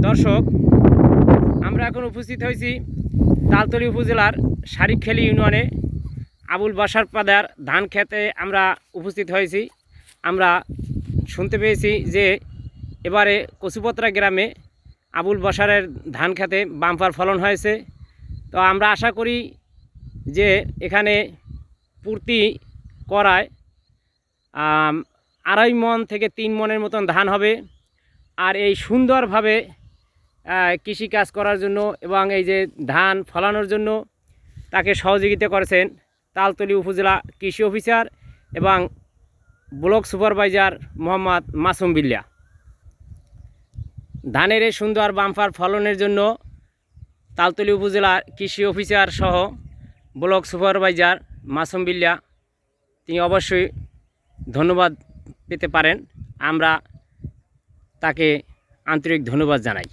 দর্শক, আমরা এখন উপস্থিত হয়েছি তালতলী উপজেলার শারিকখালী ইউনিয়নে আবুল বাশার পাদার ধান খেতে আমরা উপস্থিত হয়েছি। আমরা শুনতে পেয়েছি যে এবারে কচুপত্রা গ্রামে আবুল বাশারের ধান খেতে বাম্পার ফলন হয়েছে। তো আমরা আশা করি যে এখানে পূর্তি করায় 2.5 মণ থেকে 3 মণের মতন ধান হবে। আর এই সুন্দরভাবে কৃষিকাজ করার জন্য এবং এই যে ধান ফলানোর জন্য তাকে সহযোগিতা করেছেন তালতলী উপজেলা কৃষি অফিসার এবং ব্লক সুপারভাইজার মোহাম্মদ মাসুম বিল্লা। ধানের এই সুন্দর বাম্পার ফলনের জন্য তালতলী উপজেলার কৃষি অফিসার সহ ব্লক সুপারভাইজার মাসুম বিল্লা তিনি অবশ্যই ধন্যবাদ পেতে পারেন। আমরা তাকে আন্তরিক ধন্যবাদ জানাই।